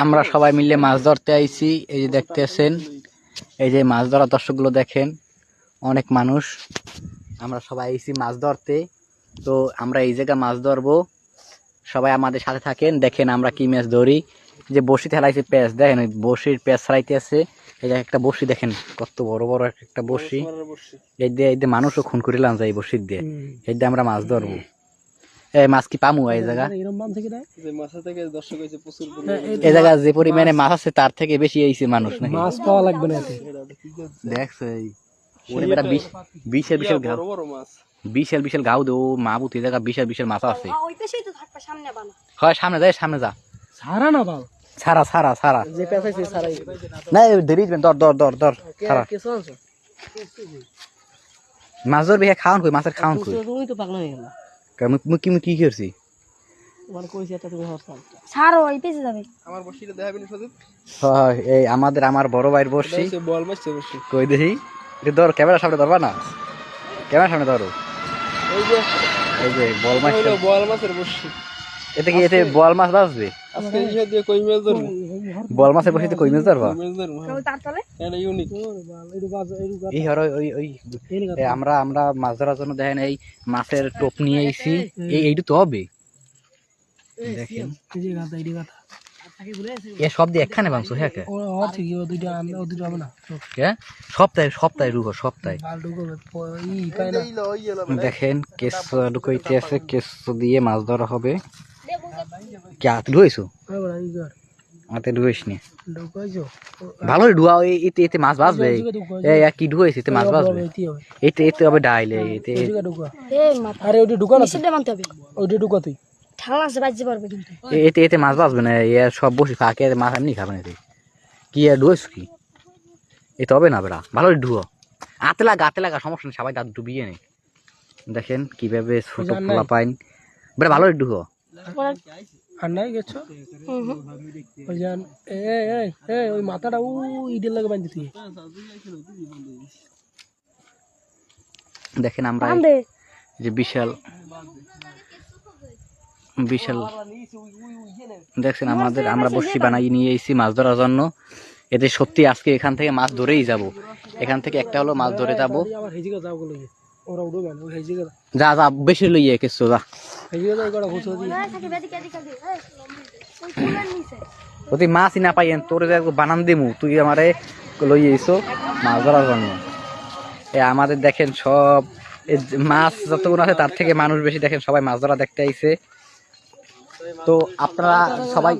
আমরা সবাই মিলে মাছ ধরতে আইছি। এই যে দেখতেছেন, এই যে মাছ ধরা দর্শকগুলো দেখেন, অনেক মানুষ। আমরা সবাই আইছি মাছ ধরতে। তো আমরা এই জায়গায় মাছ ধরবো, সবাই আমাদের সাথে থাকেন। দেখেন আমরা কি মাছ ধরি। যে বসি ফেলাইছে প্যাঁচ, দেখেন ওই বসির প্যাঁচ ছাড়াইতে আছে। এই যে একটা বসি দেখেন, কত বড় বড় একটা বসি। এই দিয়ে মানুষও খুন করিলাম যায় এই বসির দিয়ে। এই দিয়ে আমরা মাছ ধরবো। এই মাছ কি পামু এই জায়গা? এই জায়গা যে পরিমাণে মাছ আছে তার থেকে বেশি আইছে মানুষ নাকি? মাছ পাওয়া লাগবে না এতে। দেখছো এই ওরে বেটা বিশাল বিশাল ঘাও, বিশাল বিশাল ঘাও দে। ও মাহবুত এই জায়গা বিশাল বিশাল মাছ আছে। হয় সামনে যায়, সামনে যা। সারা না বাল, ছাড়া ছাড়া ছাড়া যে পেছাইছে সারাই না, দেরি ধর ধর ধর ধর ছাড়া। কিছু আনছো মাছ ধরবি খাওয়ান কই, মাছের খাওয়ান কই? তুমি তো পাগলা হয়ে গেল। কি করছি? তোমার কইছি এটা তুমি হরতাল ছাড়ো, এই পেছে যাবে। আমার বসিটা দেখাবি না সজিত? হয় এই আমার বড় ভাইয়ের বসছি। বল মারছে বসি কই দেখি এটা ধর, ক্যামেরার সামনে ধরবা না, ক্যামেরার সামনে ধরো। এই যে এই যে বল মাছ, বল মাছের বসি। এতে কি এতে বল মাছ বাঁচবে? আজকে ইয়া দিয়ে কই মাছ ধরবো? বল মাছের বসিতে কই মাছ ধরবা? মাছ ধরবো কেউ তার তলে এটা ইউনিক। এই হর ওই ওই আমরা মাছ ধরার জন্য দেখেন এই মাছের টোপ নিয়ে আইছি। এইটু তো হবে দেখেন, এই যে গাদা এই গাদা এ সব দিয়ে একখানে ভাঙছো। হ্যাঁ ও ঠিক ও দুইটা আমরা ও দুইটা হবে না হ্যাঁ, সপ্তাহে সপ্তাহে রুহ সপ্তাহে। বাল ঢুকবে ই পায় না। দেখেন কেস ঢুকাইতে আছে, কেস দিয়ে মাছ ধরা হবে। কে হাতে ঢুকাইছো? ওই বড় ই ঘর হাতে ঢুকাইস নি, ঢুকাইছো ভালোই ঢুয়া। এতে এতে মাছ বাঁচবে। এই কি ঢুকাইছে, এতে মাছ বাঁচবে। এতে এতে হবে ডাইলে এতে। ঢুকা এই মাথা আরে ওইটা ঢুকা না, নিষেধ মানতে হবে। ওইটা ঢুকা তুই। ঠান্ডা আছে, বাজতে পারবে কিন্তু। এতে এতে মাছ বাঁচবে না। এ সব বসে ফাঁকে মাছ এমনি খাবেন। এতে কি আর ঢুকাইছো কি? এতে হবে না বেড়া, ভালোই ঢুয়ো। হাতে লাগা সমস্যা নেই, সবাই দাঁত ডুবিয়ে নেই। দেখেন কিভাবে ছোট পোলা পাইন বেড়া, ভালোই ঢুয়ো। আর নাই গেছো ওই জান এই এই এই ওই মাথাটা ও ইডের লাগে বাঁধি তুই। দেখেন আমরা যে বিশাল বিশাল দেখছেন আমরা বসি বানাই নিয়ে এসেছি মাছ ধরার জন্য। এতে সত্যি আজকে এখান থেকে মাছ ধরেই যাব। এখান থেকে একটা হলো মাছ ধরে যাবো। যা যা বেশি লইয়ে কিছু যা। যদি মাছই না পাইয়েন তোর বানান দিমু, তুই আমারে লইয়ে এসো মাছ ধরার জন্য। আমাদের দেখেন সব মাছ যতগুলো আছে তার থেকে মানুষ বেশি। দেখেন সবাই মাছ ধরা দেখতে আইছে। তো আপনারা সবাই